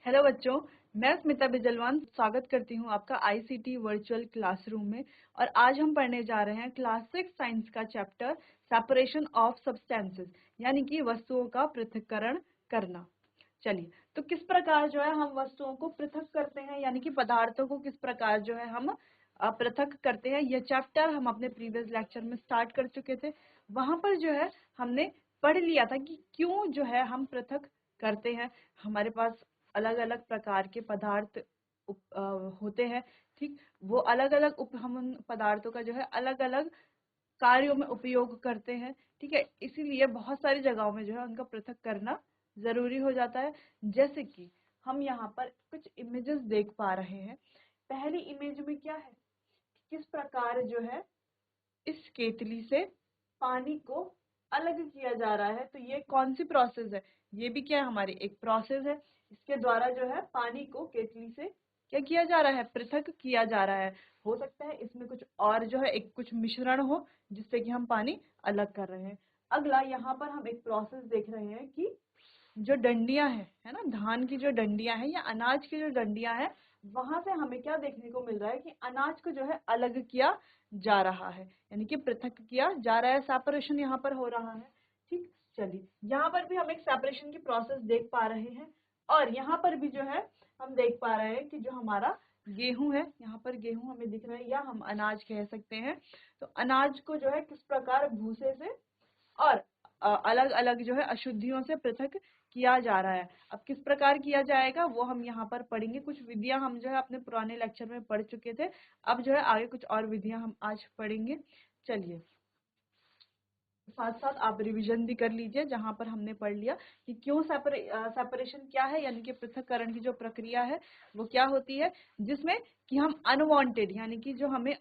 Hello बच्चों, मैं स्मिता बिजलवान स्वागत करती हूँ आपका आईसीटी वर्चुअल क्लासरूम में। और आज हम पढ़ने जा रहे हैं क्लास 6 साइंस का चैप्टर सेपरेशन ऑफ सब्सटेंसेस, यानी कि वस्तुओं का पृथक्करण करना। चलिए, तो किस प्रकार जो है हम वस्तुओं को पृथक करते हैं, यानी कि पदार्थों को किस प्रकार जो है हम पृथक करते हैं, यह चैप्टर हम अपने प्रीवियस लेक्चर में स्टार्ट कर चुके थे। वहां पर जो है हमने पढ़ लिया था कि क्यों जो है हम पृथक करते हैं। हमारे पास अलग अलग प्रकार के पदार्थ होते हैं, ठीक। वो अलग अलग हम उन पदार्थों का जो है अलग अलग कार्यों में उपयोग करते हैं, ठीक है। इसीलिए बहुत सारी जगहों में जो है उनका पृथक करना जरूरी हो जाता है। जैसे कि हम यहाँ पर कुछ इमेजेस देख पा रहे हैं। पहली इमेज में क्या है, किस प्रकार जो है इस केतली से पानी को अलग किया जा रहा है। तो ये कौन सी प्रोसेस है, ये भी क्या है, हमारी एक प्रोसेस है। इसके द्वारा जो है पानी को केतली से क्या किया जा रहा है, पृथक किया जा रहा है। हो सकता है इसमें कुछ और जो है एक कुछ मिश्रण हो जिससे कि हम पानी अलग कर रहे हैं। अगला यहाँ पर हम एक प्रोसेस देख रहे हैं कि जो डंडियां है ना, धान की जो डंडियां हैं या अनाज की जो डंडियां हैं, वहां से हमें क्या देखने को मिल रहा है कि अनाज को जो है अलग किया जा रहा है, यानी कि पृथक किया जा रहा है। सेपरेशन यहाँ पर हो रहा है, ठीक। चलिए, यहाँ पर भी हम एक सेपरेशन की प्रोसेस देख पा रहे हैं। और यहाँ पर भी जो है हम देख पा रहे हैं कि जो हमारा गेहूं है, यहाँ पर गेहूं हमें दिख रहा है, या हम अनाज कह सकते हैं। तो अनाज को जो है किस प्रकार भूसे से और अलग अलग जो है अशुद्धियों से पृथक किया जा रहा है। अब किस प्रकार किया जाएगा वो हम यहाँ पर पढ़ेंगे। कुछ विधियां हम जो है अपने पुराने लेक्चर में पढ़ चुके थे, अब जो है आगे कुछ और विधियां हम आज पढ़ेंगे। चलिए, साथ साथ आप रिवीजन भी कर लीजिए जहां पर हमने पढ़ लिया कि क्यों सेपरेशन क्या है, यानी कि पृथक्करण की जो प्रक्रिया है वो क्या होती है, जिसमें कि हम अनवांटेड यानी कि जो हमें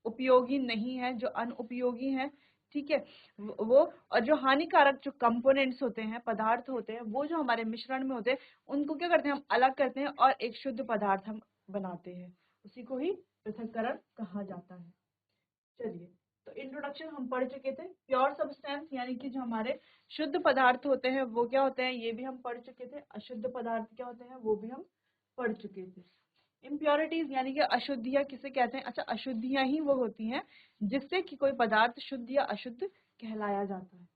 उपयोगी नहीं है, जो अनुपयोगी है, ठीक है, वो और जो हानिकारक जो कंपोनेंट्स होते हैं, पदार्थ होते हैं, वो जो हमारे मिश्रण में होते हैं, उनको क्या करते हैं, हम अलग करते हैं और एक शुद्ध पदार्थ हम बनाते हैं। उसी को ही पृथक्करण कहा जाता है। चलिए, तो इंट्रोडक्शन हम पढ़ चुके थे। प्योर सब्सटेंस यानी कि जो हमारे शुद्ध पदार्थ होते हैं वो क्या होते हैं, ये भी हम पढ़ चुके थे। अशुद्ध पदार्थ क्या होते हैं वो भी हम पढ़ चुके थे। इम्प्योरिटीज यानी कि अशुद्धियां किसे कहते हैं। अच्छा, अशुद्धियां ही वो होती हैं जिससे कि कोई पदार्थ शुद्ध या अशुद्ध कहलाया जाता है।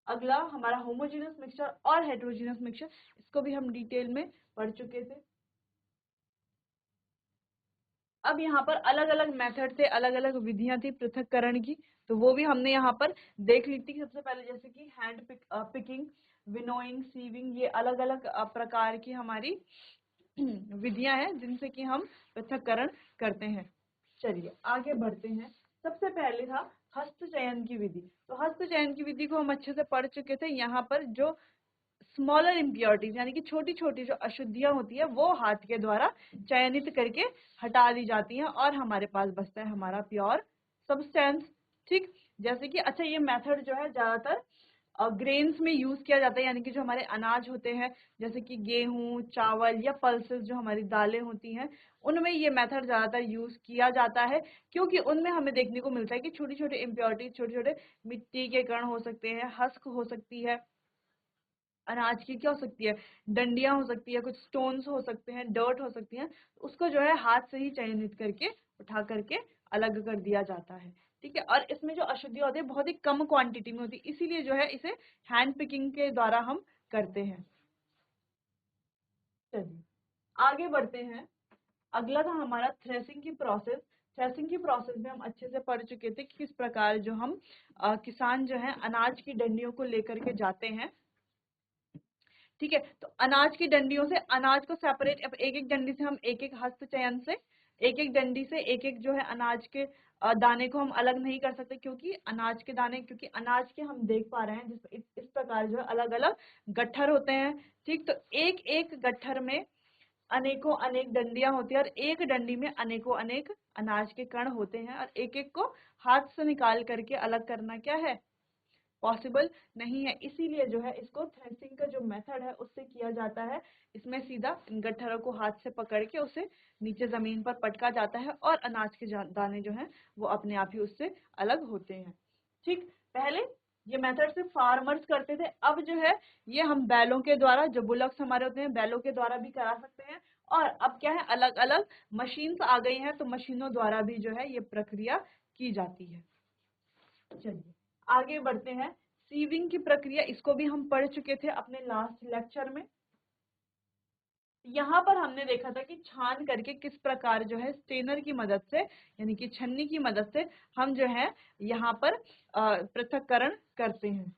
अगला हमारा होमोजेनस मिक्सचर और हेटेरोजेनस मिक्सचर, इसको भी हम डिटेल में पढ़ चुके थे। अब यहाँ पर अलग अलग मेथड थे, अलग अलग विधियां थी पृथक्करण की, तो वो भी हमने यहाँ पर देख ली थी। सबसे पहले जैसे कि हैंड पिकिंग, विनोइंग, सीविंग, ये अलग अलग प्रकार की हमारी विधियां हैं जिनसे कि हम पृथक्करण करते हैं। चलिए आगे बढ़ते हैं। सबसे पहले था हस्त चयन की विधि। तो हस्त चयन की विधि को हम अच्छे से पढ़ चुके थे। यहाँ पर जो स्मॉलर इम्प्योरिटीज यानी कि छोटी छोटी जो अशुद्धियां होती है वो हाथ के द्वारा चयनित करके हटा दी जाती हैं और हमारे पास बचता है हमारा प्योर सब्सटेंस, ठीक। जैसे कि अच्छा, ये मेथड जो है ज्यादातर ग्रेन्स में यूज किया जाता है, यानी कि जो हमारे अनाज होते हैं जैसे कि गेहूं, चावल या पल्सेस, जो हमारी दालें होती हैं, उनमें ये मेथड ज्यादातर यूज किया जाता है। क्योंकि उनमें हमें देखने को मिलता है कि छोटी छोटी इम्प्योरिटीज, छोटे छोटे मिट्टी के कण हो सकते हैं, हस्क हो सकती है, अनाज की क्या हो सकती है, डंडियां हो सकती है, कुछ स्टोन्स हो सकते हैं, डर्ट हो सकती है, उसको जो है हाथ से ही चयनित करके उठा करके अलग कर दिया जाता है, ठीक है। और इसमें जो अशुद्धियां होती है बहुत ही कम क्वांटिटी में होती है, इसीलिए जो है इसे हैंड पिकिंग के द्वारा हम करते हैं। चलिए आगे बढ़ते हैं। अगला था हमारा थ्रेसिंग की प्रोसेस। थ्रेसिंग की प्रोसेस में हम अच्छे से पढ़ चुके थे कि किस प्रकार जो हम किसान जो है अनाज की डंडियों को लेकर के जाते हैं, ठीक है। तो अनाज की डंडियों से अनाज को सेपरेट, अब एक एक डंडी से हम एक एक हस्त चयन से एक एक डंडी से एक एक जो है अनाज के दाने को हम अलग नहीं कर सकते, क्योंकि अनाज के दाने, क्योंकि अनाज के हम देख पा रहे हैं जिस इस प्रकार जो है अलग अलग गट्ठर होते हैं, ठीक। तो एक एक गट्ठर में अनेकों अनेक डंडियां होती है और एक डंडी में अनेकों अनेक अनाज के कण होते हैं, और एक एक को हाथ से निकाल करके अलग करना क्या है, पॉसिबल नहीं है। इसीलिए जो है इसको थ्रेसिंग का जो मेथड है उससे किया जाता है। इसमें सीधा इन गट्ठरों को हाथ से पकड़ के उसे नीचे जमीन पर पटका जाता है और अनाज के दाने जो हैं वो अपने आप ही उससे अलग होते हैं, ठीक। पहले ये मेथड सिर्फ फार्मर्स करते थे। अब जो है ये हम बैलों के द्वारा, जो बुलक्स हमारे होते हैं, बैलों के द्वारा भी करा सकते हैं। और अब क्या है, अलग अलग मशीन्स आ गई हैं, तो मशीनों द्वारा भी जो है ये प्रक्रिया की जाती है। चलिए आगे बढ़ते हैं। सीविंग की प्रक्रिया, इसको भी हम पढ़ चुके थे अपने लास्ट लेक्चर में। यहाँ पर हमने देखा था कि छान करके किस प्रकार जो है स्टेनर की मदद से, यानी कि छन्नी की मदद से हम जो है यहाँ पर पृथक्करण करते हैं।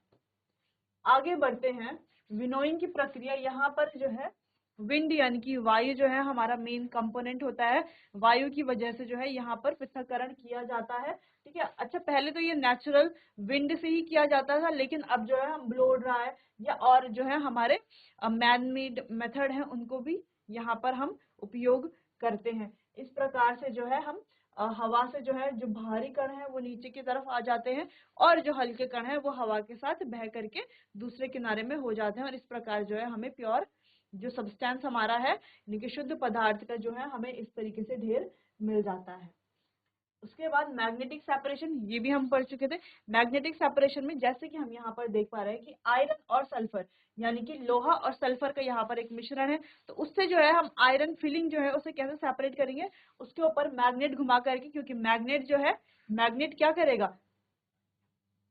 आगे बढ़ते हैं। विनोइंग की प्रक्रिया, यहाँ पर जो है विंड यानी कि वायु जो है हमारा मेन कंपोनेंट होता है। वायु की वजह से जो है यहाँ पर पृथक्करण किया जाता है। ठीक है। अच्छा, पहले तो ये नेचुरल विंड से ही किया जाता था, लेकिन अब जो है हम ब्लो ड्राई या और जो है हमारे मैन मेड मेथड है उनको भी यहाँ पर हम उपयोग करते हैं। इस प्रकार से जो है हम हवा से जो है जो भारी कण है वो नीचे की तरफ आ जाते हैं, और जो हल्के कण है वो हवा के साथ बह करके दूसरे किनारे में हो जाते हैं, और इस प्रकार जो है हमें प्योर जो सब्सटेंस हमारा है, यानी कि शुद्ध पदार्थ का जो है हमें इस तरीके से ढेर मिल जाता है। उसके बाद मैग्नेटिक सेपरेशन, ये भी हम पढ़ चुके थे। मैग्नेटिक सेपरेशन में जैसे कि हम यहाँ पर देख पा रहे हैं कि आयरन और सल्फर, यानी कि लोहा और सल्फर का यहाँ पर एक मिश्रण है, तो उससे जो है हम आयरन फिलिंग जो है उसे कैसे सेपरेट करेंगे, उसके ऊपर मैग्नेट घुमा करके, क्योंकि मैग्नेट जो है, मैग्नेट क्या करेगा,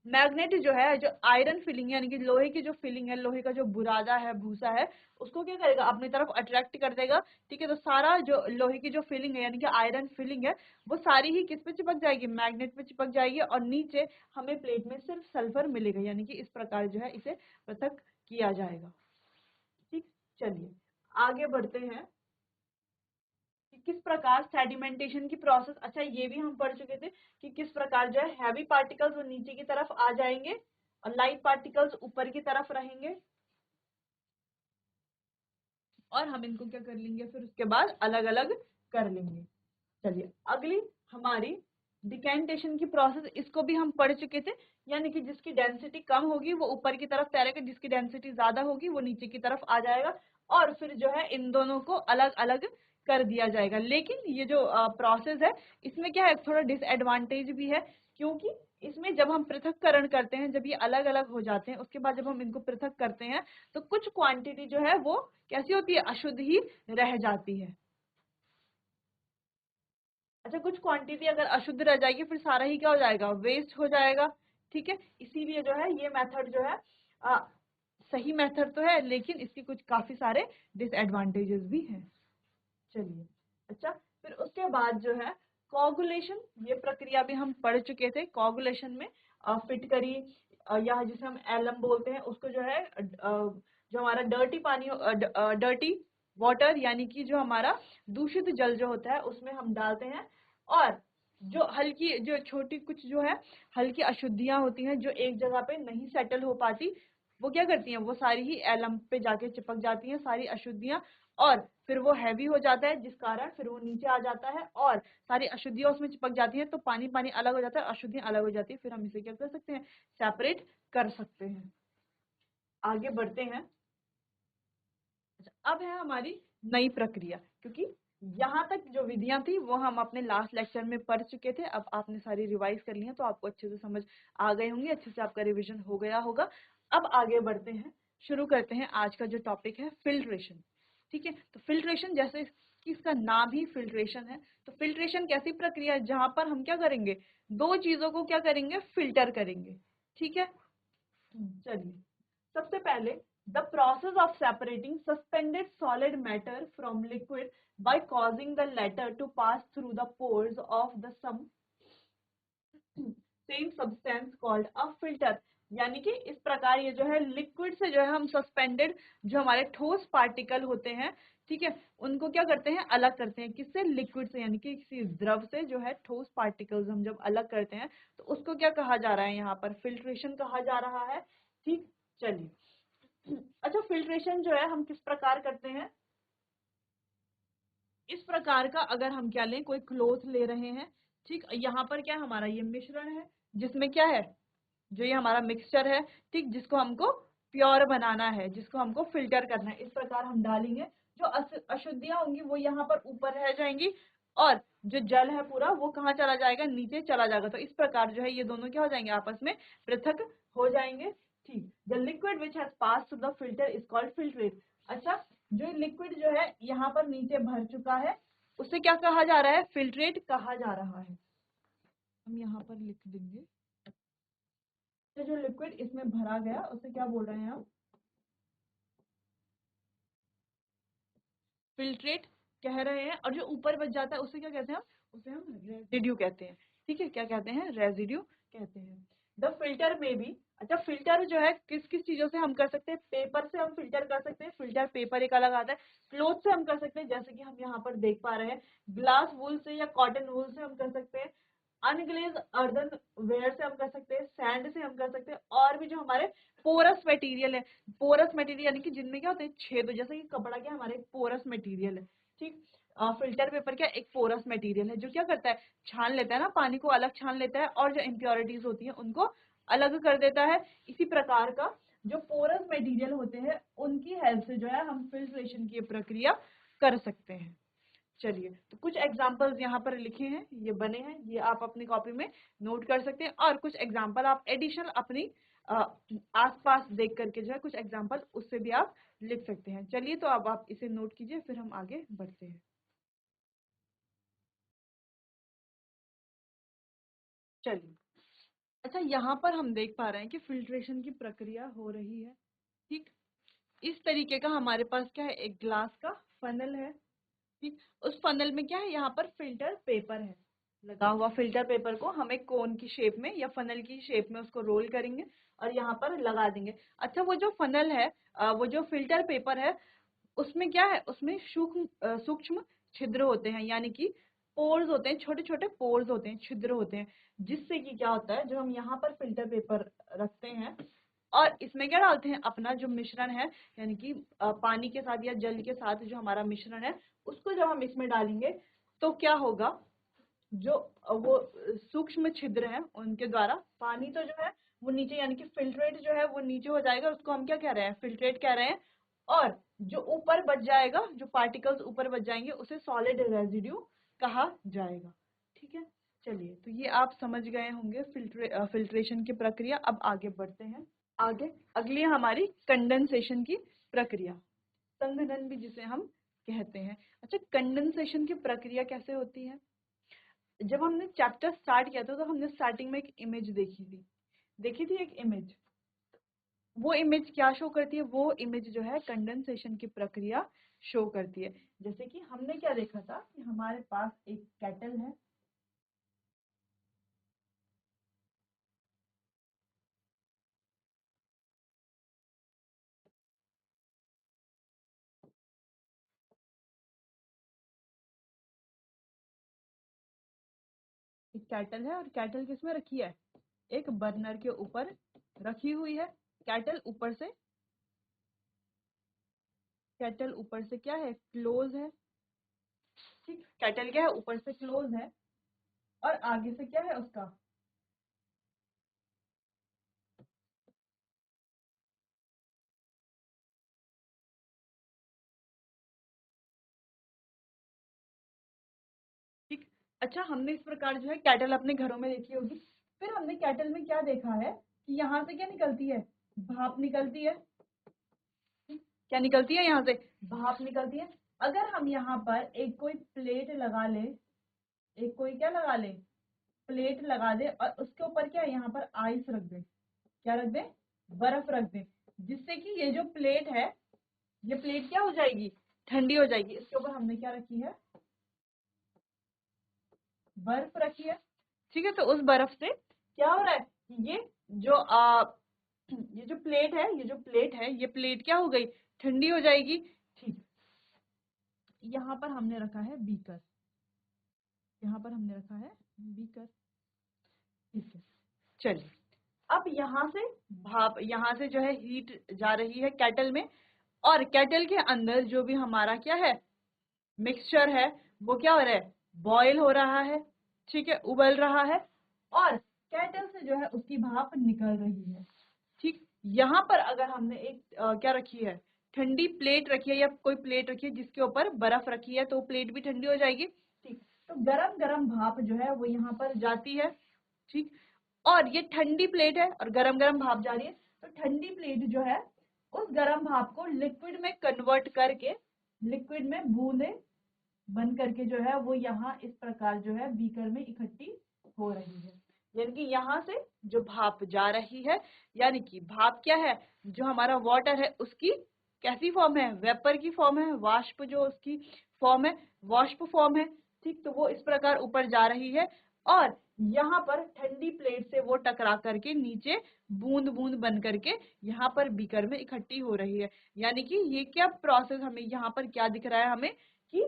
मैग्नेट जो है जो आयरन फिलिंग यानी कि लोहे की जो फिलिंग है, लोहे का जो बुरादा है, भूसा है, उसको क्या करेगा, अपनी तरफ अट्रैक्ट कर देगा। ठीक है, तो सारा जो लोहे की जो फिलिंग है यानी कि आयरन फिलिंग है, वो सारी ही किस पे चिपक जाएगी, मैग्नेट पे चिपक जाएगी, और नीचे हमें प्लेट में सिर्फ सल्फर मिलेगा, यानी कि इस प्रकार जो है इसे पृथक किया जाएगा। ठीक, चलिए आगे बढ़ते हैं कि किस प्रकार सेडिमेंटेशन की प्रोसेस, अच्छा ये भी हम पढ़ चुके थे कि किस प्रकार जो है हैवी पार्टिकल्स वो नीचे की तरफ आ जाएंगे और लाइट पार्टिकल्स ऊपर की तरफ रहेंगे, और हम इनको क्या कर लेंगे, फिर उसके बाद अलग अलग कर लेंगे। चलिए अगली हमारी डिकेंटेशन की प्रोसेस, इसको भी हम पढ़ चुके थे, यानी कि जिसकी डेंसिटी कम होगी वो ऊपर की तरफ तैरेगा, जिसकी डेंसिटी ज्यादा होगी वो नीचे की तरफ आ जाएगा, और फिर जो है इन दोनों को अलग अलग कर दिया जाएगा। लेकिन ये जो प्रोसेस है इसमें क्या है, थोड़ा डिसएडवांटेज भी है, क्योंकि इसमें जब हम पृथक्करण करते हैं, जब ये अलग अलग हो जाते हैं, उसके बाद जब हम इनको पृथक करते हैं तो कुछ क्वांटिटी जो है वो कैसी होती है, अशुद्ध ही रह जाती है। अच्छा, कुछ क्वांटिटी अगर अशुद्ध रह जाएगी फिर सारा ही क्या हो जाएगा, वेस्ट हो जाएगा। ठीक है, इसीलिए जो है ये मेथड जो है आ, सही मेथड तो है, लेकिन इसके कुछ काफी सारे डिसएडवांटेजेस भी हैं। चलिए, अच्छा फिर उसके बाद जो है कोगुलेशन, ये प्रक्रिया भी हम पढ़ चुके थे। कोगुलेशन में फिटकरी या जिसे हम एलम बोलते हैं, उसको जो है जो हमारा डर्टी पानी, डर्टी वाटर यानी कि जो हमारा दूषित जल जो होता है उसमें हम डालते हैं, और जो हल्की, जो छोटी कुछ जो है हल्की अशुद्धियां होती हैं जो एक जगह पे नहीं सेटल हो पाती, वो क्या करती हैं, वो सारी ही एलम पे जाके चिपक जाती हैं सारी अशुद्धियां, और फिर वो हैवी हो जाता है, जिस कारण फिर वो नीचे आ जाता है और सारी अशुद्धियां उसमें चिपक जाती हैं, तो पानी पानी अलग हो जाता है, अशुद्धियां अलग हो जाती है, फिर हम इसे क्या कर सकते हैं, सेपरेट कर सकते हैं। आगे बढ़ते हैं। अच्छा, अब है हमारी नई प्रक्रिया, क्योंकि यहाँ तक जो विधियां थी वो हम अपने लास्ट लेक्चर में पढ़ चुके थे, अब आपने सारी रिवाइज कर ली है तो आपको अच्छे से समझ आ गए होंगे, अच्छे से आपका रिवीजन हो गया होगा। अब आगे बढ़ते हैं, शुरू करते हैं आज का जो टॉपिक है, फिल्ट्रेशन। ठीक है, तो फिल्ट्रेशन जैसे कि इसका नाम ही फिल्ट्रेशन है, तो फिल्ट्रेशन कैसी प्रक्रिया है जहां पर हम क्या करेंगे, दो चीजों को क्या करेंगे, फिल्टर करेंगे। ठीक है, चलिए सबसे पहले, the process of separating suspended solid matter from liquid by causing the latter to pass through the pores of the same substance called a filter। यानी कि इस प्रकार ये जो है लिक्विड से जो है हम सस्पेंडेड जो हमारे ठोस पार्टिकल होते हैं, ठीक है, उनको क्या करते हैं, अलग करते हैं, किससे, लिक्विड से, यानी कि किसी द्रव से जो है ठोस पार्टिकल्स हम जब अलग करते हैं तो उसको क्या कहा जा रहा है, यहाँ पर फिल्ट्रेशन कहा जा रहा है। ठीक, चलिए अच्छा, फिल्ट्रेशन जो है हम किस प्रकार करते हैं, इस प्रकार का अगर हम क्या लें, कोई क्लोथ ले रहे हैं, ठीक, यहाँ पर क्या हमारा ये मिश्रण है, जिसमें क्या है, जो ये हमारा मिक्सचर है, ठीक, जिसको हमको प्योर बनाना है, जिसको हमको फिल्टर करना है, इस प्रकार हम डालेंगे, जो अशुद्धियां होंगी वो यहाँ पर ऊपर रह जाएंगी, और जो जल है पूरा वो कहाँ चला जाएगा, नीचे चला जाएगा, तो इस प्रकार जो है ये दोनों क्या हो जाएंगे, आपस में पृथक हो जाएंगे। ठीक, the liquid which has pass through the filter is called filtrate. अच्छा, जो लिक्विड जो है यहाँ पर नीचे भर चुका है उसे क्या कहा जा रहा है? फिल्ट्रेट कहा जा रहा है। हम यहाँ पर लिख देंगे, तो जो लिक्विड इसमें भरा गया उसे क्या बोल रहे हैं हम? फिल्ट्रेट कह रहे हैं। और जो ऊपर बच जाता है उसे क्या कहते हैं हम? उसे हम रेजिड्यू कहते हैं। ठीक है, क्या कहते हैं? रेजिड्यू कहते हैं। द फिल्टर में भी, अच्छा फिल्टर जो है किस किस चीजों से हम कर सकते हैं? पेपर से हम फिल्टर कर सकते हैं, फिल्टर पेपर एक अलग आता है। क्लोथ से हम कर सकते हैं, जैसे कि हम यहाँ पर देख पा रहे हैं, ग्लास वूल से या कॉटन वूल से हम कर सकते हैं, अनग्लेज अर्दन वेयर से हम कर सकते हैं, सैंड से हम कर सकते हैं, और भी जो हमारे पोरस मटेरियल है, पोरस मटेरियल यानी कि जिनमें क्या होते हैं? छेद, जैसे कि कपड़ा क्या हमारे पोरस मटेरियल है। ठीक, फिल्टर पेपर क्या एक पोरस मटेरियल है जो क्या करता है? छान लेता है ना, पानी को अलग छान लेता है और जो इम्प्योरिटीज होती है उनको अलग कर देता है। इसी प्रकार का जो पोरस मटेरियल होते हैं उनकी हेल्प से जो है हम फिल्ट्रेशन की प्रक्रिया कर सकते हैं। चलिए, तो कुछ एग्जाम्पल्स यहाँ पर लिखे हैं, ये बने हैं, ये आप अपनी कॉपी में नोट कर सकते हैं। और कुछ एग्जाम्पल आप एडिशनल अपनी आसपास देख करके जो है कुछ एग्जाम्पल उससे भी आप लिख सकते हैं। चलिए, तो अब आप इसे नोट कीजिए, फिर हम आगे बढ़ते हैं। चलिए, अच्छा यहाँ पर हम देख पा रहे हैं कि फिल्ट्रेशन की प्रक्रिया हो रही है। ठीक, इस तरीके का हमारे पास क्या है? एक ग्लास का फनल है। ठीक, उस फनल में क्या है? यहाँ पर फिल्टर पेपर है लगा हुआ। फिल्टर पेपर को हम एक कोन की शेप में या फनल की शेप में उसको रोल करेंगे और यहाँ पर लगा देंगे। अच्छा, वो जो फनल है, वो जो फिल्टर पेपर है, उसमें क्या है? उसमें सूक्ष्म सूक्ष्म छिद्र होते हैं, यानी कि पोर्स होते हैं, छोटे छोटे पोर्स होते हैं, छिद्र होते हैं, जिससे कि क्या होता है? जो हम यहाँ पर फिल्टर पेपर रखते हैं और इसमें क्या डालते हैं? अपना जो मिश्रण है, यानी कि पानी के साथ या जल के साथ जो हमारा मिश्रण है, उसको जब हम इसमें डालेंगे तो क्या होगा? जो वो सूक्ष्म छिद्र हैं उनके द्वारा पानी तो जो है वो नीचे, यानी कि फिल्ट्रेट जो है वो नीचे हो जाएगा, उसको हम क्या कह रहे हैं? फिल्ट्रेट कह रहे हैं। और जो ऊपर बच जाएगा, जो पार्टिकल्स ऊपर बच जाएंगे, उसे सॉलिड रेजिड्यू कहा जाएगा। ठीक है, चलिए, तो ये आप समझ गए होंगे फिल्ट्रेशन की प्रक्रिया। अब आगे बढ़ते हैं। आगे अगली है हमारी कंडेंसेशन की प्रक्रिया, संघनन भी जिसे हम कहते हैं। अच्छा, कंडेंसेशन की प्रक्रिया कैसे होती है? जब हमने चैप्टर स्टार्ट किया था तो हमने स्टार्टिंग में एक इमेज देखी थी एक इमेज। वो इमेज क्या शो करती है? वो इमेज जो है कंडेंसेशन की प्रक्रिया शो करती है। जैसे कि हमने क्या देखा था कि हमारे पास एक केटल है। एक केटल है और केटल किसमें रखी है? एक बर्नर के ऊपर रखी हुई है। केटल ऊपर से केटल ऊपर से क्या है? क्लोज है। ठीक, केटल क्या है? ऊपर से क्लोज है और आगे से क्या है उसका? ठीक, अच्छा हमने इस प्रकार जो है कैटल अपने घरों में देखी होगी। फिर हमने कैटल में क्या देखा है कि यहाँ से क्या निकलती है? भाप निकलती है। ठीक, क्या निकलती है? यहाँ से भाप निकलती है। अगर हम यहाँ पर एक कोई प्लेट लगा ले, एक कोई क्या लगा ले? प्लेट लगा दे और उसके ऊपर क्या है? यहाँ पर आइस रख दे। क्या रख दे? बर्फ रख दे, जिससे कि ये जो प्लेट है, ये प्लेट क्या हो जाएगी? ठंडी हो जाएगी। इसके ऊपर हमने क्या रखी है? बर्फ रखी है। ठीक है, तो उस बर्फ से क्या हो रहा है? ये जो ये प्लेट क्या हो गई? ठंडी हो जाएगी। ठीक, यहाँ पर हमने रखा है बीकर। यहाँ पर हमने रखा है बीकर। ठीक है, चलिए, अब यहाँ से भाप, यहाँ से जो है हीट जा रही है कैटल में, और कैटल के अंदर जो भी हमारा क्या है? मिक्सचर है, वो क्या हो रहा है? बॉयल हो रहा है। ठीक है, उबल रहा है और कैटल से जो है उसकी भाप निकल रही है। ठीक, यहाँ पर अगर हमने एक क्या रखी है? ठंडी प्लेट रखी है या कोई प्लेट रखी है जिसके ऊपर बर्फ रखी है, तो प्लेट भी ठंडी हो जाएगी। ठीक, तो गरम गरम भाप जो है वो यहाँ पर जाती है। ठीक, और ये ठंडी प्लेट है और गरम गरम भाप जा रही है। तो ठंडी प्लेट जो है उस गरम भाप को लिक्विड में कन्वर्ट करके लिक्विड में बूंदे बन करके जो है वो यहाँ इस प्रकार जो है बीकर में इकट्ठी हो रही है। यानी कि यहाँ से जो भाप जा रही है, यानी कि भाप क्या है, जो हमारा वाटर है उसकी कैसी फॉर्म है, वेपर की फॉर्म है, वाष्प जो उसकी फॉर्म है वाष्प फॉर्म है। ठीक, तो वो इस प्रकार ऊपर जा रही है और यहाँ पर ठंडी प्लेट से वो टकरा करके नीचे बूंद बूंद बन करके यहाँ पर बीकर में इकट्ठी हो रही है। यानी कि ये क्या प्रोसेस हमें यहाँ पर क्या दिख रहा है हमें कि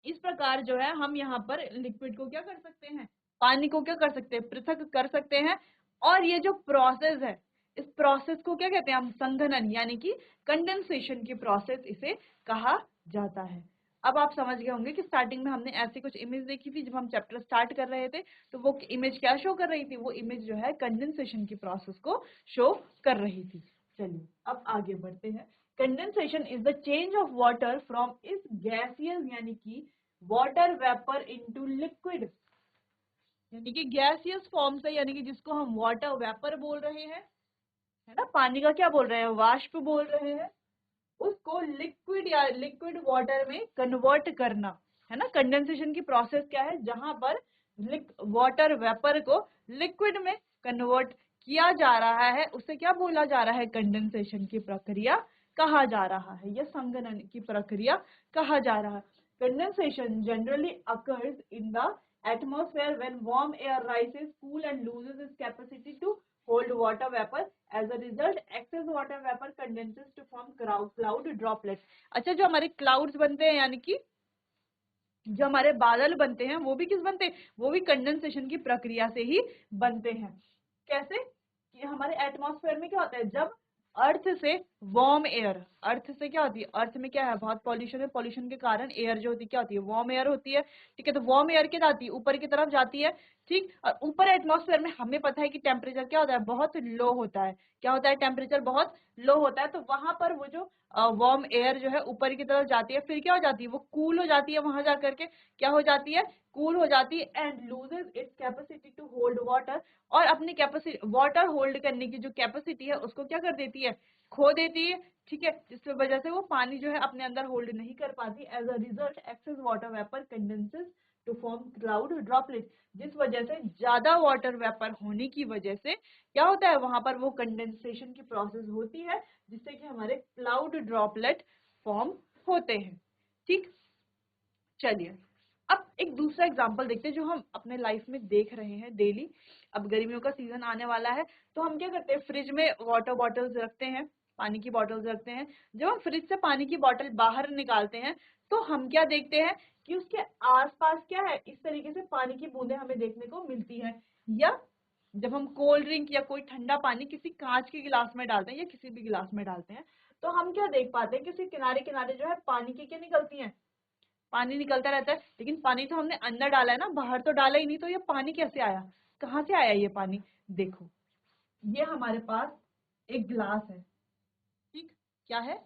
इस प्रकार जो है हम यहाँ पर लिक्विड को क्या कर सकते हैं, पानी को क्या कर सकते हैं, पृथक कर सकते हैं। और ये जो प्रोसेस है इस प्रोसेस को क्या कहते हैं हम, संघनन यानी कि कंडेंसेशन की प्रोसेस इसे कहा जाता है। अब आप समझ गए होंगे कि स्टार्टिंग में हमने ऐसी कुछ इमेज देखी थी जब हम चैप्टर स्टार्ट कर रहे थे, तो वो इमेज क्या शो कर रही थी, वो इमेज जो है कंडेंसेशन की प्रोसेस को शो कर रही थी। चलिए अब आगे बढ़ते हैं। Condensation is the change of water from इस गैसियस यानी कि वाटर वेपर इनटू लिक्विड, यानी कि गैसियस फॉर्म से, यानी कि जिसको हम वाटर वेपर बोल रहे हैं, है ना, पानी का क्या बोल रहे हैं, वाष्प बोल रहे हैं, उसको लिक्विड या लिक्विड वाटर में कन्वर्ट करना, है ना। कंडेंसेशन की प्रोसेस क्या है, जहां पर वाटर वेपर को लिक्विड में कन्वर्ट किया जा रहा है, उसे क्या बोला जा रहा है, कंडेंसेशन की प्रक्रिया कहा जा रहा है, या संघनन की प्रक्रिया कहा जा रहा है। Condensation generally occurs in the atmosphere when warm air rises, cool and loses its capacity to hold water vapor. As a result, excess water vapor condenses to form cloud droplets. अच्छा, जो हमारे क्लाउड्स बनते हैं यानी कि जो हमारे बादल बनते हैं वो भी किस बनते हैं, वो भी कंडेंसेशन की प्रक्रिया से ही बनते हैं। कैसे कि हमारे एटमॉस्फेयर में क्या होता है, जब अर्थ से वार्म एयर, अर्थ से क्या होती है, अर्थ में क्या है, बहुत पॉल्यूशन है, पॉल्यूशन के कारण एयर जो होती है क्या होती है, वार्म एयर होती है। ठीक है, तो वार्म एयर क्या जाती है, ऊपर की तरफ जाती है। ठीक, और ऊपर एटमॉस्फेयर में हमें पता है कि टेम्परेचर क्या होता है, बहुत लो होता है। क्या होता है, टेम्परेचर बहुत लो होता है। तो वहां पर वो जो वार्म एयर जो है ऊपर की तरफ जाती है, फिर क्या हो जाती है, वो कूल हो जाती है, वहां जा करके क्या हो जाती है, कूल हो जाती है and loses its capacity to hold water, और अपनी कैपेसिटी, वाटर होल्ड करने की जो कैपेसिटी है उसको क्या कर देती है, खो देती है। ठीक है, जिसकी वजह से वो पानी जो है अपने अंदर होल्ड नहीं कर पाती। As a result excess water vapour condenses to form cloud droplet, जिस वजह से ज्यादा वाटर वेपर होने की वजह से क्या होता है, वहां पर वो कंडेंसेशन की प्रोसेस होती है जिससे कि हमारे क्लाउड ड्रॉपलेट फॉर्म होते हैं। ठीक, चलिए अब एक दूसरा एग्जांपल देखते हैं जो हम अपने लाइफ में देख रहे हैं डेली। अब गर्मियों का सीजन आने वाला है, तो हम क्या करते हैं, फ्रिज में वाटर बॉटल्स रखते हैं, पानी की बॉटल्स रखते हैं। जब हम फ्रिज से पानी की बॉटल बाहर निकालते हैं तो हम क्या देखते हैं कि उसके आसपास क्या है, इस तरीके से पानी की बूंदें हमें देखने को मिलती है। या जब हम कोल्ड ड्रिंक या कोई ठंडा पानी किसी कांच के गिलास में डालते हैं या किसी भी गिलास में डालते हैं, तो हम क्या देख पाते हैं कि उसके किनारे किनारे जो है पानी की क्या निकलती है, पानी निकलता रहता है। लेकिन पानी तो हमने अंदर डाला है ना, बाहर तो डाला ही नहीं, तो ये पानी कैसे आया, कहाँ से आया ये पानी। देखो, ये हमारे पास एक ग्लास है। ठीक, क्या है,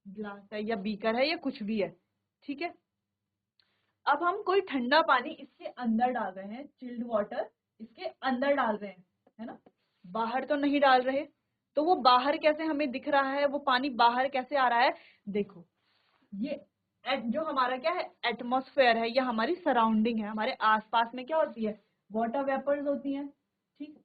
ग्लास है या बीकर है या कुछ भी है। ठीक है, अब हम कोई ठंडा पानी इसके अंदर डाल रहे हैं, चिल्ड वाटर इसके अंदर डाल रहे हैं, है ना, बाहर तो नहीं डाल रहे। तो वो बाहर कैसे हमें दिख रहा है, वो पानी बाहर कैसे आ रहा है, देखो ये जो हमारा क्या है, एटमॉस्फेयर है या हमारी सराउंडिंग है, हमारे आसपास में क्या होती है, वाटर वेपर्स होती हैं। ठीक,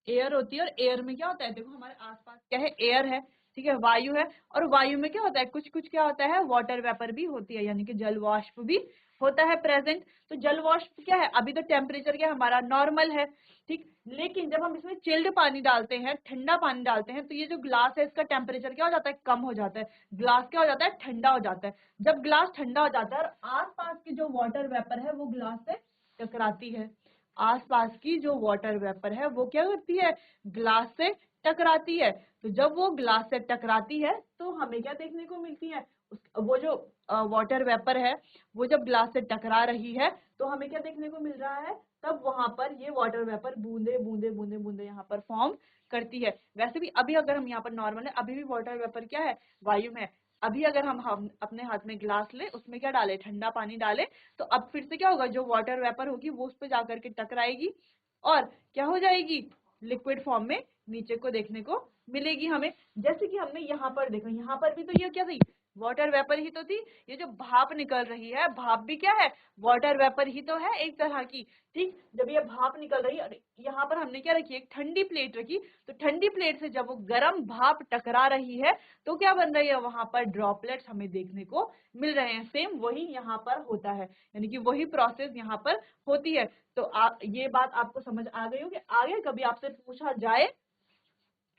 एयर होती है, और एयर में क्या होता है, देखो हमारे आसपास क्या है, एयर है, ठीक है, वायु है, और वायु में क्या होता है, कुछ कुछ क्या होता है, वाटर वेपर भी होती है, यानी कि जल वाष्प भी होता है प्रेजेंट। तो जल वाष्प क्या है, अभी तो टेम्परेचर क्या हमारा नॉर्मल है। ठीक, लेकिन जब हम इसमें चिल्ड पानी डालते हैं, ठंडा पानी डालते हैं, तो ये जो ग्लास है इसका टेम्परेचर क्या हो जाता है, कम हो जाता है, ग्लास क्या हो जाता है, ठंडा हो जाता है। जब ग्लास ठंडा हो जाता है और आसपास की जो वाटर वेपर है वो ग्लास से टकराती है, आसपास की जो वाटर वेपर है वो क्या करती है, ग्लास से टकराती है। तो जब वो ग्लास से टकराती है तो हमें क्या देखने को मिलती है, वो जो वाटर वेपर है वो जब ग्लास से टकरा रही है तो हमें क्या देखने को मिल रहा है, तब वहां पर ये वाटर वेपर बूंदे बूंदे बूंदे बूंदे यहाँ पर फॉर्म करती है। वैसे भी अभी अगर हम यहाँ पर नॉर्मल है, अभी भी वाटर वेपर क्या है, वायु में है। अभी अगर हम अपने हाथ में ग्लास ले, उसमें क्या डाले, ठंडा पानी डाले, तो अब फिर से क्या होगा, जो वाटर वेपर होगी वो उस पर जाकर के टकराएगी और क्या हो जाएगी, लिक्विड फॉर्म में नीचे को देखने को मिलेगी हमें। जैसे कि हमने यहाँ पर देखो, यहाँ पर भी तो ये क्या थी, वाटर वेपर ही तो थी। ये जो भाप निकल रही है, भाप भी क्या है, वाटर वेपर ही तो है एक तरह की। ठीक, जब ये भाप निकल रही है और यहाँ पर हमने क्या रखी, एक ठंडी प्लेट रखी, तो ठंडी प्लेट से जब वो गर्म भाप टकरा रही है तो क्या बन रही है, वहां पर ड्रॉपलेट्स हमें देखने को मिल रहे हैं। सेम वही यहाँ पर होता है, यानी कि वही प्रोसेस यहाँ पर होती है। तो ये बात आपको समझ आ गई होगी। आगे कभी आपसे पूछा जाए,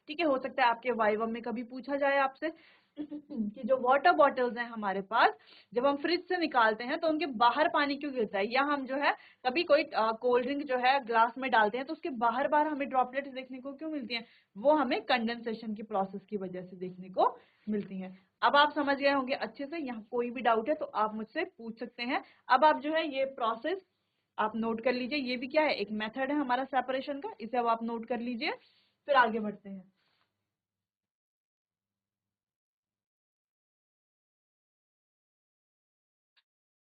ठीक है, हो सकता है आपके वाइवा में कभी पूछा जाए आपसे कि जो वाटर बॉटल्स हैं हमारे पास, जब हम फ्रिज से निकालते हैं तो उनके बाहर पानी क्यों गिरता है, या हम जो है कभी कोई कोल्ड ड्रिंक जो है ग्लास में डालते हैं तो उसके बाहर बाहर हमें ड्रॉपलेट्स देखने को क्यों मिलती हैं, वो हमें कंडेंसेशन की प्रोसेस की वजह से देखने को मिलती हैं। अब आप समझ गए होंगे अच्छे से, यहाँ कोई भी डाउट है तो आप मुझसे पूछ सकते हैं। अब आप जो है ये प्रोसेस आप नोट कर लीजिए, ये भी क्या है, एक मेथड है हमारा सेपरेशन का, इसे अब आप नोट कर लीजिए, फिर आगे बढ़ते हैं।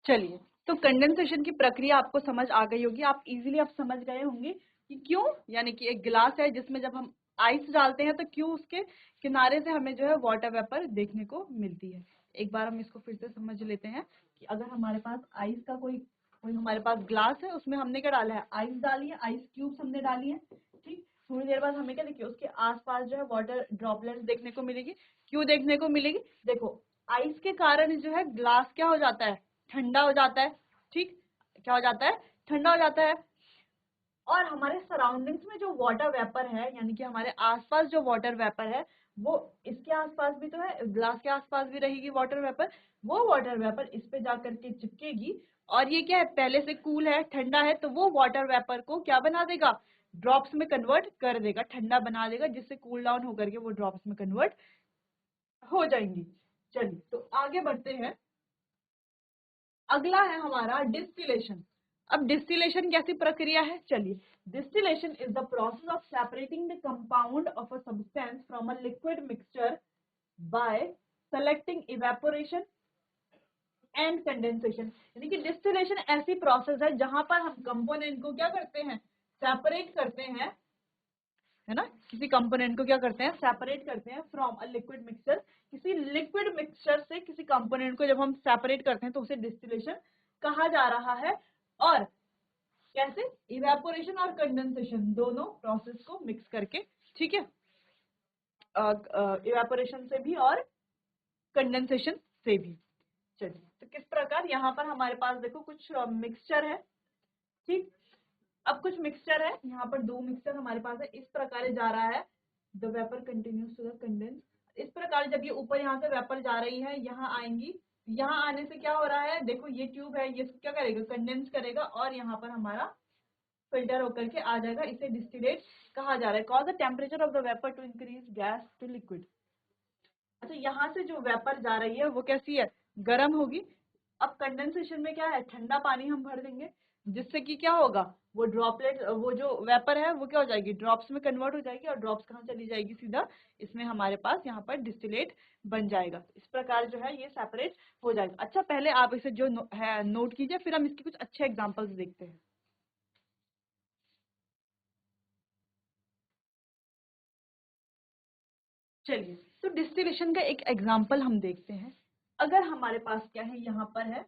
चलिए, तो कंडेंसेशन की प्रक्रिया आपको समझ आ गई होगी, आप इजीली आप समझ गए होंगे कि क्यों, यानी कि एक गिलास है जिसमें जब हम आइस डालते हैं तो क्यों उसके किनारे से हमें जो है वाटर वेपर देखने को मिलती है। एक बार हम इसको फिर से समझ लेते हैं कि अगर हमारे पास आइस का कोई कोई हमारे पास ग्लास है, उसमें हमने क्या डाला है, आइस डाली है, आइस क्यूब्स हमने डाली है। ठीक, थोड़ी देर बाद हमें क्या देखिए, उसके आसपास जो है वाटर ड्रॉपलेट्स देखने को मिलेगी। क्यों देखने को मिलेगी, देखो आइस के कारण जो है ग्लास क्या हो जाता है, ठंडा हो जाता है। ठीक, क्या हो जाता है, ठंडा हो जाता है। और हमारे सराउंडिंग्स में जो वाटर वेपर है, यानी कि हमारे आसपास जो वाटर वेपर है, वो इसके आसपास भी तो है, ग्लास के आसपास भी रहेगी वाटर वेपर। वो वाटर वेपर इस पे जाकर के चिपकेगी और ये क्या है, पहले से कूल है, ठंडा है, तो वो वाटर वेपर को क्या बना देगा, ड्रॉप्स में कन्वर्ट कर देगा, ठंडा बना देगा, जिससे कूल डाउन होकर के वो ड्रॉप्स में कन्वर्ट हो जाएंगी। चलिए, तो आगे बढ़ते हैं। अगला है हमारा डिस्टिलेशन। अब डिस्टिलेशन कैसी प्रक्रिया है, चलिए, distillation is the process of separating the compound of a substance from a liquid mixture by selecting evaporation and condensation. यानी कि डिस्टिलेशन ऐसी प्रोसेस है जहां पर हम कंपोनेंट को क्या करते हैं, सेपरेट करते हैं, है ना, किसी कंपोनेंट को क्या करते हैं, सेपरेट करते हैं फ्रॉम अ लिक्विड मिक्सचर। किसी लिक्विड मिक्सचर से किसी कंपोनेंट को जब हम सेपरेट करते हैं तो उसे डिस्टिलेशन कहा जा रहा है। और कैसे, इवेपोरेशन और कंडेंसेशन दोनों प्रोसेस को मिक्स करके। ठीक है, इवेपोरेशन से भी और कंडेंसेशन से भी। चलिए, तो किस प्रकार, यहाँ पर हमारे पास देखो कुछ मिक्सचर है। ठीक, अब कुछ मिक्सचर है, यहाँ पर दो मिक्सचर हमारे पास है, इस प्रकार जा रहा है, the vapour continues to the condense. इस प्रकार जब ये ऊपर यहाँ से वेपर जा रही है, यहाँ आएंगी, यहाँ आने से क्या हो रहा है, देखो ये ट्यूब है, ये क्या करेगा, कंडेंस करेगा और यहाँ पर हमारा फिल्टर होकर के आ जाएगा, इसे डिस्टिलेट कहा जा रहा है। Cause the temperature of the vapour to increase gas to liquid. अच्छा, यहाँ से जो वेपर जा रही है वो कैसी है, गर्म होगी। अब कंडेंसेशन में क्या है, ठंडा पानी हम भर देंगे, जिससे कि क्या होगा, वो ड्रॉपलेट, वो जो वेपर है वो क्या हो जाएगी, ड्रॉप्स में कन्वर्ट हो जाएगी, और ड्रॉप्स कहाँ चली जाएगी, सीधा इसमें हमारे पास यहाँ पर डिस्टिलेट बन जाएगा। इस प्रकार जो है ये सेपरेट हो जाएगा। अच्छा, पहले आप इसे जो है नोट कीजिए, फिर हम इसके कुछ अच्छे एग्जाम्पल्स देखते हैं। चलिए, तो डिस्टिलेशन का एक एग्जाम्पल हम देखते हैं। अगर हमारे पास क्या है, यहाँ पर है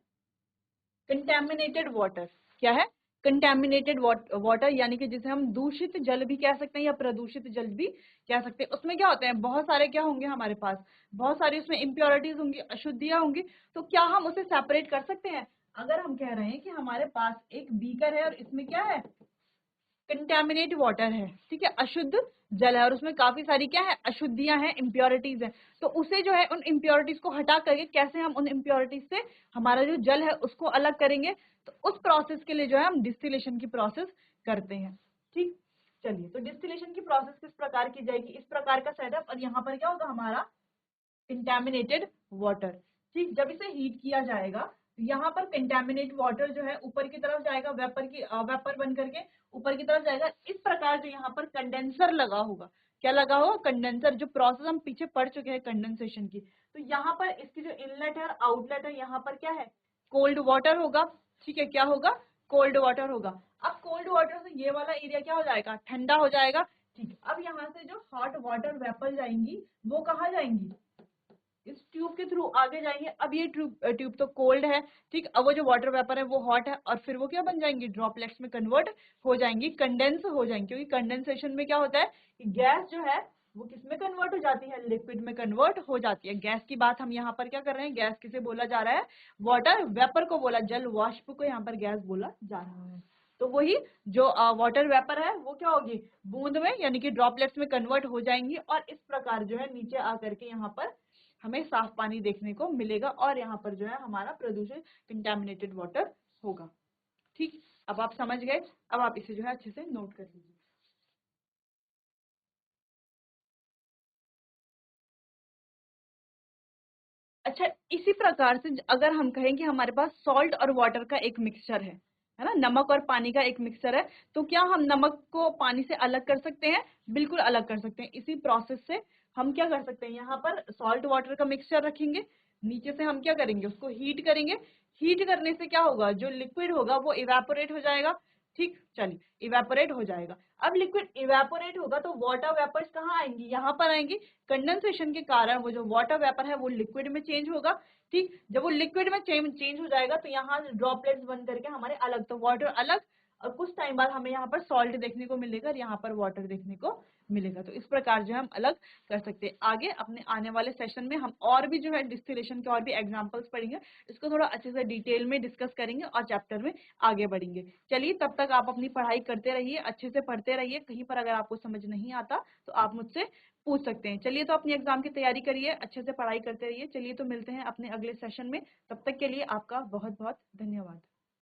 कंटेमिनेटेड वाटर। क्या है, कंटेमिनेटेड वाटर, यानी कि जिसे हम दूषित जल भी कह सकते हैं या प्रदूषित जल भी कह सकते हैं। उसमें क्या होते हैं, बहुत सारे क्या होंगे हमारे पास, बहुत सारी उसमें इम्प्योरिटीज होंगी, अशुद्धियां होंगी। तो क्या हम उसे सेपरेट कर सकते हैं, अगर हम कह रहे हैं कि हमारे पास एक बीकर है और इसमें क्या है, कंटेमिनेट वाटर है, ठीक है, अशुद्ध जल है, और उसमें काफी सारी क्या है, अशुद्धियां हैं, इम्प्योरिटीज हैं। तो उसे जो है उन इम्प्योरिटीज को हटा करके कैसे हम उन इम्प्योरिटीज से हमारा जो जल है उसको अलग करेंगे, तो उस प्रोसेस के लिए जो है हम डिस्टिलेशन की प्रोसेस करते हैं। ठीक, चलिए, तो डिस्टिलेशन की प्रोसेस किस प्रकार की जाएगी, इस प्रकार का सेटअप, और यहाँ पर क्या होगा हमारा कंटेमिनेटेड वाटर। ठीक, जब इसे हीट किया जाएगा तो यहाँ पर कंटेमिनेट वाटर जो है ऊपर की तरफ जाएगा, वेपर बन करके ऊपर की तरफ जाएगा। इस प्रकार जो यहाँ पर कंडेंसर लगा होगा, क्या लगा होगा, कंडेंसर, जो प्रोसेस हम पीछे पढ़ चुके हैं कंडेंसेशन की। तो यहाँ पर इसकी जो इनलेट है और आउटलेट है, यहाँ पर क्या है, कोल्ड वाटर होगा। ठीक है, क्या होगा, कोल्ड वाटर होगा। अब कोल्ड वाटर से ये वाला एरिया क्या हो जाएगा, ठंडा हो जाएगा। ठीक है, अब यहाँ से जो हॉट वाटर वेपर जाएंगी वो कहाँ जाएंगी, इस ट्यूब के थ्रू आगे जाएंगे। अब ये ट्यूब तो कोल्ड है, ठीक। अब वो जो वाटर वेपर है वो हॉट है, और फिर वो क्या बन जाएंगी, ड्रॉपलेट्स में कन्वर्ट हो जाएंगी, कंडेंस हो जाएंगी। क्योंकि कंडेंसेशन में क्या होता है कि गैस जो है वो किस में कन्वर्ट हो जाती है, लिक्विड में कन्वर्ट हो जाती है। गैस की बात हम यहाँ पर क्या कर रहे हैं, गैस किसे बोला जा रहा है, वाटर वेपर को बोला, जल वाष्प को यहाँ पर गैस बोला जा रहा है। तो वही जो वाटर वेपर है वो क्या होगी, बूंद में यानी कि ड्रॉपलेट्स में कन्वर्ट हो जाएंगी, और इस प्रकार जो है नीचे आकर के यहाँ पर हमें साफ पानी देखने को मिलेगा, और यहाँ पर जो है हमारा प्रदूषित कंटेमिनेटेड वाटर होगा। ठीक, अब आप समझ गए। अब आप इसे जो है अच्छे से नोट कर लीजिए। अच्छा, इसी प्रकार से अगर हम कहें कि हमारे पास सॉल्ट और वाटर का एक मिक्सचर है ना, नमक और पानी का एक मिक्सचर है, तो क्या हम नमक को पानी से अलग कर सकते हैं, बिल्कुल अलग कर सकते हैं। इसी प्रोसेस से हम क्या कर सकते हैं, यहाँ पर सॉल्ट वाटर का मिक्सचर रखेंगे, नीचे से हम क्या करेंगे, उसको हीट करेंगे। हीट करने से क्या होगा, जो लिक्विड होगा वो इवेपोरेट हो जाएगा। ठीक, चलिए, इवेपोरेट हो जाएगा। अब लिक्विड इवेपोरेट होगा तो वाटर वेपर्स कहाँ आएंगी, यहाँ पर आएंगी। कंडेंसेशन के कारण वो जो वाटर वेपर है वो लिक्विड में चेंज होगा। ठीक, जब वो लिक्विड में चेंज हो जाएगा तो यहाँ ड्रॉपलेट्स बन करके हमारे अलग, तो वाटर अलग, और कुछ टाइम बाद हमें यहाँ पर सॉल्ट देखने को मिलेगा और यहाँ पर वाटर देखने को मिलेगा। तो इस प्रकार जो है हम अलग कर सकते हैं। आगे अपने आने वाले सेशन में हम और भी जो है डिस्टिलेशन के और भी एग्जांपल्स पढ़ेंगे, इसको थोड़ा अच्छे से डिटेल में डिस्कस करेंगे और चैप्टर में आगे बढ़ेंगे। चलिए, तब तक आप अपनी पढ़ाई करते रहिए, अच्छे से पढ़ते रहिए। कहीं पर अगर आपको समझ नहीं आता तो आप मुझसे पूछ सकते हैं। चलिए, तो अपनी एग्जाम की तैयारी करिए, अच्छे से पढ़ाई करते रहिए। चलिए, तो मिलते हैं अपने अगले सेशन में। तब तक के लिए आपका बहुत बहुत धन्यवाद।